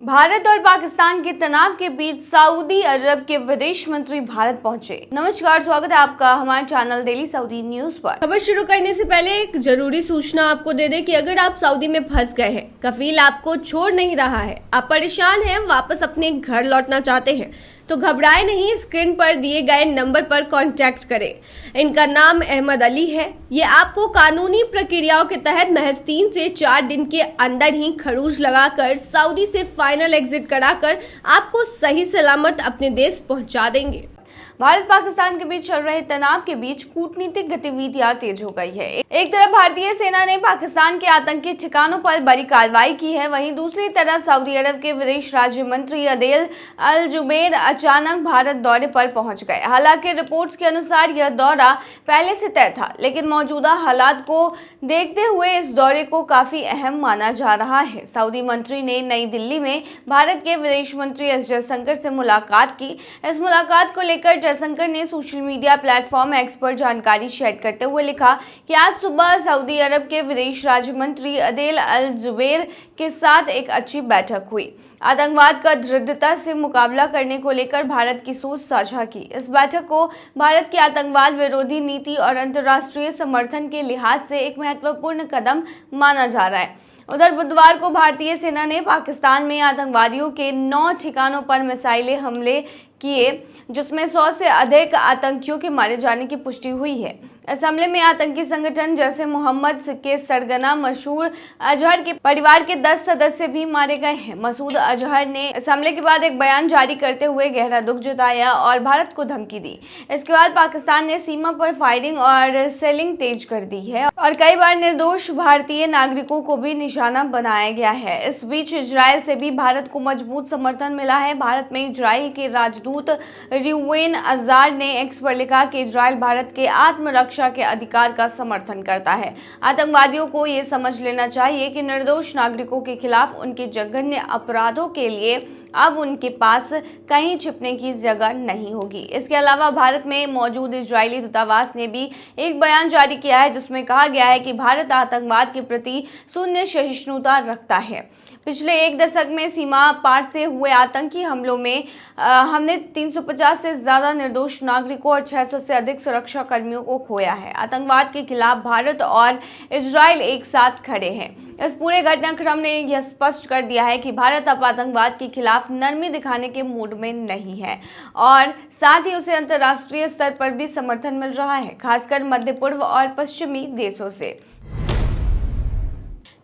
भारत और पाकिस्तान के तनाव के बीच सऊदी अरब के विदेश मंत्री भारत पहुंचे। नमस्कार, स्वागत है आपका हमारे चैनल डेली सऊदी न्यूज पर। खबर शुरू करने से पहले एक जरूरी सूचना आपको दे दें कि अगर आप सऊदी में फंस गए हैं, कफील आपको छोड़ नहीं रहा है, आप परेशान हैं, वापस अपने घर लौटना चाहते हैं, तो घबराए नहीं, स्क्रीन पर दिए गए नंबर पर कांटेक्ट करें। इनका नाम अहमद अली है। ये आपको कानूनी प्रक्रियाओं के तहत महज 3 से 4 दिन के अंदर ही खरूज लगाकर सऊदी से फाइनल एग्जिट कराकर आपको सही सलामत अपने देश पहुंचा देंगे। भारत पाकिस्तान के बीच चल रहे तनाव के बीच कूटनीतिक गतिविधियां तेज हो गई है। एक तरफ भारतीय सेना ने पाकिस्तान के आतंकी ठिकानों पर बड़ी कार्रवाई की है, वहीं दूसरी तरफ सऊदी अरब के विदेश राज्य मंत्री अदेल अल जुबैर अचानक भारत दौरे पर पहुंच गए। हालांकि रिपोर्ट्स के अनुसार यह दौरा पहले से तय था, लेकिन मौजूदा हालात को देखते हुए इस दौरे को काफी अहम माना जा रहा है। सऊदी मंत्री ने नई दिल्ली में भारत के विदेश मंत्री एस जयशंकर से मुलाकात की। इस मुलाकात को लेकर जयशंकर ने सोशल मीडिया प्लेटफॉर्म एक्स पर जानकारी शेयर करते हुए लिखा कि आज सुबह सऊदी अरब के विदेश राज्य मंत्री अदेल अल जुबैर के साथ एक अच्छी बैठक हुई। आतंकवाद का दृढ़ता से मुकाबला करने को लेकर भारत की सोच साझा की। इस बैठक को भारत की आतंकवाद विरोधी नीति और अंतर्राष्ट्रीय समर्थन के लिहाज से एक महत्वपूर्ण कदम माना जा रहा है। उधर बुधवार को भारतीय सेना ने पाकिस्तान में आतंकवादियों के 9 ठिकानों पर मिसाइलें हमले किए, जिसमें 100 से अधिक आतंकियों के मारे जाने की पुष्टि हुई है। इस हमले में आतंकी संगठन जैसे मोहम्मद के सरगना मसूद अजहर के परिवार के 10 सदस्य भी मारे गए हैं। मसूद अजहर ने इस हमले के बाद एक बयान जारी करते हुए गहरा दुख जताया और भारत को धमकी दी। इसके बाद पाकिस्तान ने सीमा पर फायरिंग और सेलिंग तेज कर दी है और कई बार निर्दोष भारतीय नागरिकों को भी निशाना बनाया गया है। इस बीच इजराइल से भी भारत को मजबूत समर्थन मिला है। भारत में इजराइल के राजदूत रिवेन अजार ने एक्स पर लिखा कि इजराइल भारत के आत्मरक्षा के अधिकार का समर्थन करता है। आतंकवादियों को ये समझ लेना चाहिए कि निर्दोष नागरिकों के खिलाफ उनके जघन्य अपराधों के लिए अब उनके पास कहीं छिपने की जगह नहीं होगी। इसके अलावा भारत में मौजूद इजरायली दूतावास ने भी एक बयान जारी किया है, जिसमें कहा गया है कि भारत आतंकवाद के प्रति शून्य सहिष्णुता रखता है। पिछले 1 दशक में सीमा पार से हुए आतंकी हमलों में हमने 350 से ज्यादा निर्दोष नागरिकों और 600 से अधिक सुरक्षा कर्मियों को खोया है। आतंकवाद के खिलाफ भारत और इजराइल एक साथ खड़े हैं। इस पूरे घटनाक्रम ने यह स्पष्ट कर दिया है कि भारत अब आतंकवाद के खिलाफ नरमी दिखाने के मूड में नहीं है और साथ ही उसे अंतर्राष्ट्रीय स्तर पर भी समर्थन मिल रहा है, खासकर मध्य पूर्व और पश्चिमी देशों से।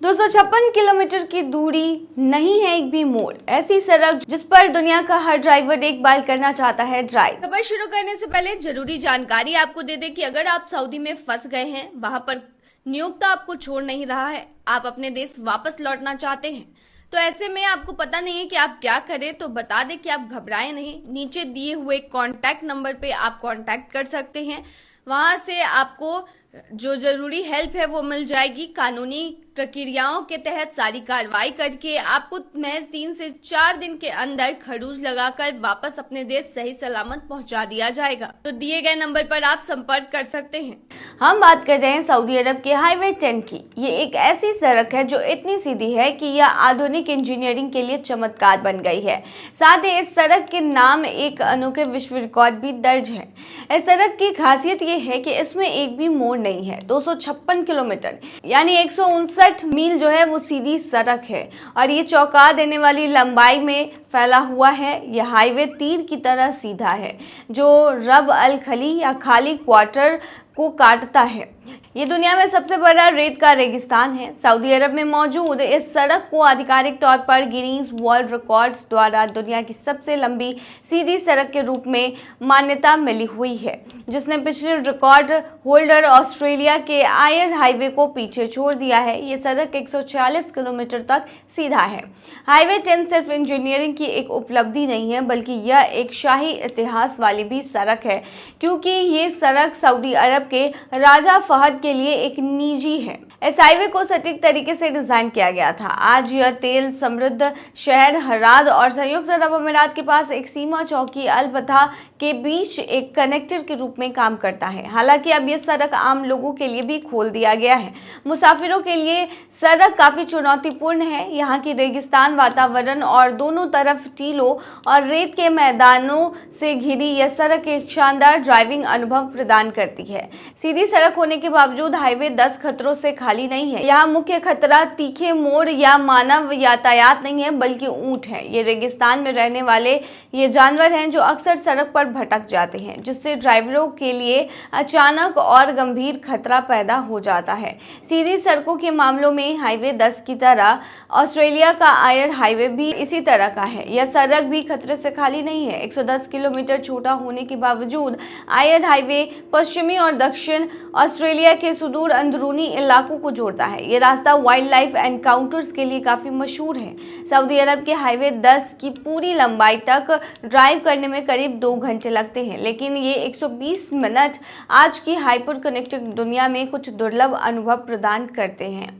256 किलोमीटर की दूरी नहीं है एक भी मोड़, ऐसी सड़क जिस पर दुनिया का हर ड्राइवर एक बार करना चाहता है ड्राइव। खबर शुरू करने से पहले जरूरी जानकारी आपको दे दें कि अगर आप सऊदी में फंस गए हैं, वहां पर नियोक्ता आपको छोड़ नहीं रहा है, आप अपने देश वापस लौटना चाहते हैं, तो ऐसे में आपको पता नहीं है कि आप क्या करें, तो बता दें कि आप घबराएं नहीं। नीचे दिए हुए कांटेक्ट नंबर पे आप कांटेक्ट कर सकते हैं। वहां से आपको जो जरूरी हेल्प है वो मिल जाएगी। कानूनी प्रक्रियाओं के तहत सारी कार्रवाई करके आपको महज 3 से 4 दिन के अंदर खरूज लगाकर वापस अपने देश सही सलामत पहुंचा दिया जाएगा। तो दिए गए नंबर पर आप संपर्क कर सकते हैं। हम बात कर रहे हैं सऊदी अरब के हाईवे 10 की। ये एक ऐसी सड़क है जो इतनी सीधी है कि यह आधुनिक इंजीनियरिंग के लिए चमत्कार बन गई है। साथ ही इस सड़क के नाम एक अनोखे विश्व रिकॉर्ड भी दर्ज है। इस सड़क की खासियत ये है कि इसमें एक भी मोड़ नहीं है। 256 किलोमीटर यानी 159 मील जो है वो सीधी सड़क है और ये चौंका देने वाली लंबाई में फैला हुआ है। यह हाईवे तीर की तरह सीधा है जो रब अल खली या खाली क्वार्टर को काटता है। ये दुनिया में सबसे बड़ा रेत का रेगिस्तान है। सऊदी अरब में मौजूद इस सड़क को आधिकारिक तौर पर गिनीज वर्ल्ड रिकॉर्ड्स द्वारा दुनिया की सबसे लंबी सीधी सड़क के रूप में मान्यता मिली हुई है, जिसने पिछले रिकॉर्ड होल्डर ऑस्ट्रेलिया के आयर हाईवे को पीछे छोड़ दिया है। ये सड़क 146 किलोमीटर तक सीधा है। हाईवे 10 सिर्फ इंजीनियरिंग की एक उपलब्धि नहीं है, बल्कि यह एक शाही इतिहास वाली भी सड़क है, क्योंकि ये सड़क सऊदी अरब के राजा फहद के लिए एक निजी है। इस हाईवे को सटीक तरीके से डिजाइन किया गया था। आज यह तेल समृद्ध शहर हराद और संयुक्त अरब अमीरात के पास एक सीमा चौकी अल बथा के बीच एक कनेक्टर के रूप में काम करता है। हालांकि अब यह सड़क आम लोगों के लिए भी खोल दिया गया है। मुसाफिरों के लिए सड़क काफी चुनौतीपूर्ण है। यहाँ की रेगिस्तान वातावरण और दोनों तरफ टीलों और रेत के मैदानों से घिरी यह सड़क एक शानदार ड्राइविंग अनुभव प्रदान करती है। सीधी सड़क होने के बावजूद हाईवे 10 खतरों से खाली नहीं है। यहाँ मुख्य खतरा तीखे मोड़ या मानव यातायात नहीं है, बल्कि ऊंट है। ये रेगिस्तान में रहने वाले ये जानवर हैं जो अक्सर सड़क पर भटक जाते हैं, जिससे ड्राइवरों के लिए अचानक और गंभीर खतरा पैदा हो जाता है। सीधी सड़कों के मामलों में हाईवे 10 की तरह ऑस्ट्रेलिया का आयर हाईवे भी इसी तरह का है। यह सड़क भी खतरे से खाली नहीं है। 110 किलोमीटर छोटा होने के बावजूद आयर हाईवे पश्चिमी और दक्षिण ऑस्ट्रेलिया के सुदूर अंदरूनी इलाकों को जोड़ता है। ये रास्ता वाइल्ड लाइफ एनकाउंटर्स के लिए काफी मशहूर है। सऊदी अरब के हाईवे 10 की पूरी लंबाई तक ड्राइव करने में करीब 2 घंटे लगते हैं, लेकिन ये 120 मिनट आज की हाइपर कनेक्टेड दुनिया में कुछ दुर्लभ अनुभव प्रदान करते हैं।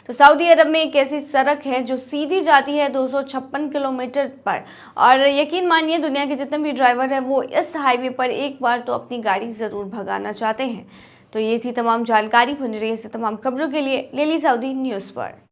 तो सऊदी अरब में एक ऐसी सड़क है जो सीधी जाती है 256 किलोमीटर पर, और यकीन मानिए दुनिया के जितने भी ड्राइवर हैं वो इस हाईवे पर एक बार तो अपनी गाड़ी ज़रूर भगाना चाहते हैं। तो ये थी तमाम जानकारी। बनी रही है तमाम खबरों के लिए डेली सऊदी न्यूज़ पर।